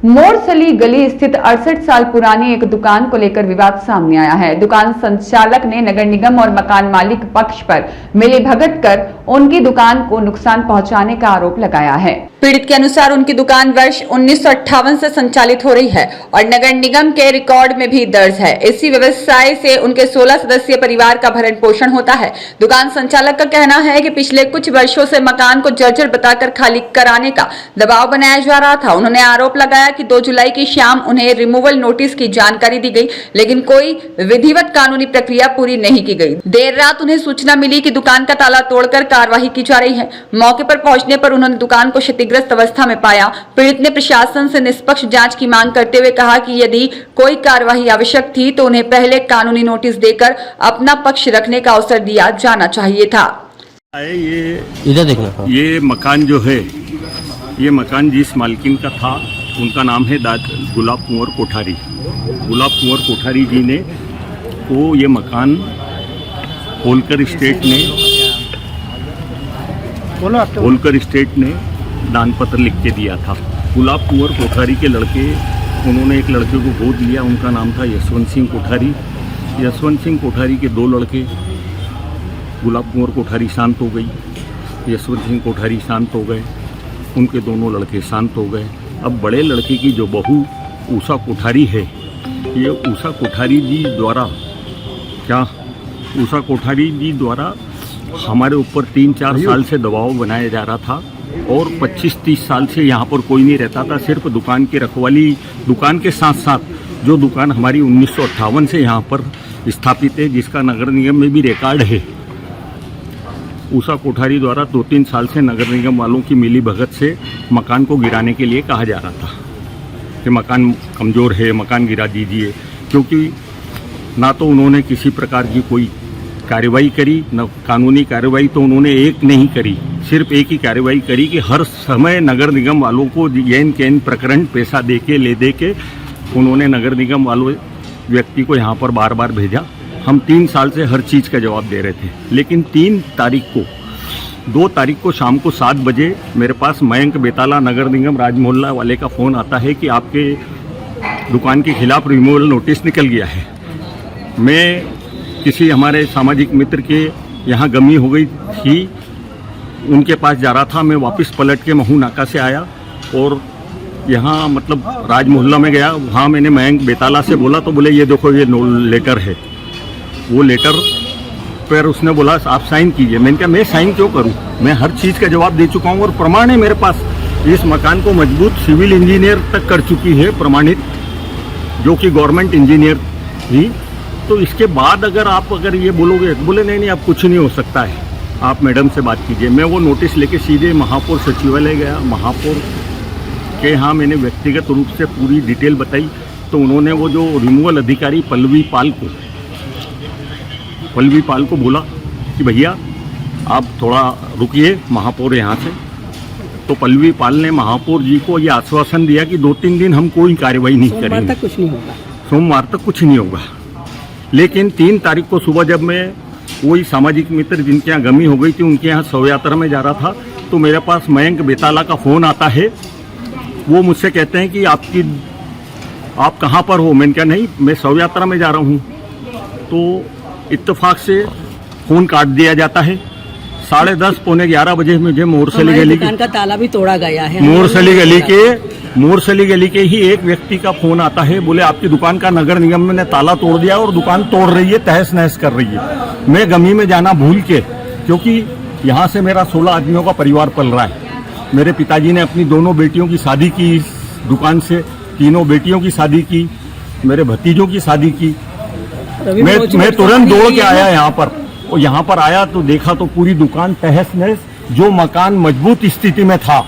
मोरसली गली स्थित 68 साल पुरानी एक दुकान को लेकर विवाद सामने आया है। दुकान संचालक ने नगर निगम और मकान मालिक पक्ष पर मिलीभगत कर उनकी दुकान को नुकसान पहुंचाने का आरोप लगाया है। पीड़ित के अनुसार उनकी दुकान वर्ष 1958 से संचालित हो रही है और नगर निगम के रिकॉर्ड में भी दर्ज है। इसी व्यवसाय से उनके 16 सदस्यीय परिवार का भरण पोषण होता है। दुकान संचालक का कहना है कि पिछले कुछ वर्षों से मकान को जर्जर बताकर खाली कराने का दबाव बनाया जा रहा था। उन्होंने आरोप लगाया कि 2 जुलाई की शाम उन्हें रिमूवल नोटिस की जानकारी दी गई, लेकिन कोई विधिवत कानूनी प्रक्रिया पूरी नहीं की गई। देर रात उन्हें सूचना मिली कि दुकान का ताला तोड़कर कार्रवाई की जा रही है। मौके पर पहुंचने पर उन्होंने दुकान को क्षतिग्रस्त अवस्था में पाया। पीड़ित ने प्रशासन से निष्पक्ष जांच की मांग करते हुए कहा कि यदि कोई कार्रवाई आवश्यक थी तो उन्हें पहले कानूनी नोटिस देकर अपना पक्ष रखने का अवसर दिया जाना चाहिए था। ये इधर देखना। ये मकान जो है, ये मकान जिस मालकिन का था उनका नाम है गुलाब कुंवर कोठारी। गुलाब कुंवर कोठारी जी ने को ये मकान होलकर स्टेट ने दान पत्र लिख के दिया था। गुलाब कुंवर कोठारी के लड़के, उन्होंने एक लड़के को गोद लिया, उनका नाम था यशवंत सिंह कोठारी। यशवंत सिंह कोठारी के 2 लड़के, गुलाब कुंवर कोठारी शांत हो गई, यशवंत सिंह कोठारी शांत हो गए, उनके दोनों लड़के शांत हो गए। अब बड़े लड़के की जो बहू उषा कोठारी है, ये उषा कोठारी जी द्वारा हमारे ऊपर 3-4 साल से दबाव बनाया जा रहा था और 25-30 साल से यहाँ पर कोई नहीं रहता था। सिर्फ दुकान की रखवाली, दुकान के साथ साथ जो दुकान हमारी 1958 से यहाँ पर स्थापित है, जिसका नगर निगम में भी रिकॉर्ड है, उषा कोठारी द्वारा 2-3 साल से नगर निगम वालों की मिली भगत से मकान को गिराने के लिए कहा जा रहा था कि मकान कमज़ोर है, मकान गिरा दीजिए। क्योंकि ना तो उन्होंने किसी प्रकार की कोई कार्रवाई करी, न कानूनी कार्रवाई तो उन्होंने एक नहीं करी, सिर्फ एक ही कार्रवाई करी कि हर समय नगर निगम वालों को येन केन प्रकरण पैसा दे के उन्होंने नगर निगम वालों व्यक्ति को यहाँ पर बार बार भेजा। हम 3 साल से हर चीज़ का जवाब दे रहे थे, लेकिन 2 तारीख को शाम को 7 बजे मेरे पास मयंक बेताला नगर निगम राजमोहल्ला वाले का फ़ोन आता है कि आपके दुकान के खिलाफ रिमूवल नोटिस निकल गया है। मैं किसी हमारे सामाजिक मित्र के यहाँ गमी हो गई थी, उनके पास जा रहा था। मैं वापस पलट के महू नाका से आया और यहाँ मतलब राजमोहल्ला में गया। वहाँ मैंने मयंक बेताला से बोला तो बोले ये देखो ये लेटर है। वो लेटर पर उसने बोला आप साइन कीजिए। मैंने कहा मैं साइन क्यों करूं, मैं हर चीज़ का जवाब दे चुका हूं और प्रमाण है मेरे पास। इस मकान को मजबूत सिविल इंजीनियर तक कर चुकी है प्रमाणित, जो कि गवर्नमेंट इंजीनियर थी। तो इसके बाद अगर ये बोलोगे, बोले नहीं अब कुछ नहीं हो सकता है, आप मैडम से बात कीजिए। मैं वो नोटिस लेके सीधे महापौर सचिवालय गया। महापौर के यहाँ मैंने व्यक्तिगत रूप से पूरी डिटेल बताई तो उन्होंने वो जो रिमूवल अधिकारी पल्लवी पाल को बोला कि भैया आप थोड़ा रुकिए, महापौर यहाँ से। तो पल्लवी पाल ने महापौर जी को ये आश्वासन दिया कि 2-3 दिन हम कोई कार्रवाई नहीं करेंगे, सोमवार तक कुछ नहीं होगा। लेकिन 3 तारीख को सुबह जब मैं वही सामाजिक मित्र जिनके यहाँ गमी हो गई थी उनके यहाँ शव यात्रा में जा रहा था तो मेरे पास मयंक बेताला का फ़ोन आता है। वो मुझसे कहते हैं कि आप कहाँ पर हो। मैंने कहा नहीं मैं शव यात्रा में जा रहा हूँ। तो इत्तेफाक से फ़ोन काट दिया जाता है। 10:30 पौने 11 बजे मुझे मोरसली गली का ताला भी तोड़ा गया है। मोरसली गली के ही एक व्यक्ति का फ़ोन आता है, बोले आपकी दुकान का नगर निगम ने ताला तोड़ दिया और दुकान तोड़ रही है, तहस नहस कर रही है। मैं गमी में जाना भूल के, क्योंकि यहाँ से मेरा 16 आदमियों का परिवार पल रहा है। मेरे पिताजी ने अपनी 2 बेटियों की शादी की इस दुकान से, 3 बेटियों की शादी की, मेरे भतीजों की शादी की। मैं तुरंत दौड़ के आया यहाँ पर और यहाँ पर आया तो देखा तो पूरी दुकान तहस नहस। जो मकान मजबूत स्थिति में था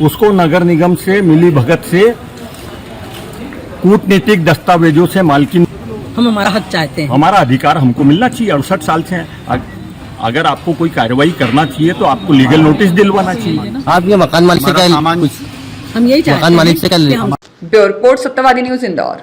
उसको नगर निगम से मिली भगत से कूटनीतिक दस्तावेजों से मालकिन, हम हमारा हक चाहते हैं, हमारा अधिकार हमको मिलना चाहिए। 68 साल से हैं। अगर आपको कोई कार्रवाई करना चाहिए तो आपको लीगल नोटिस दिलवाना चाहिए। आप ये मकान मालिक से क्या, हम यही चाहते हैं। मकान मालिक से क्या। ब्यूरो रिपोर्ट, सत्यवादी न्यूज़, इंदौर।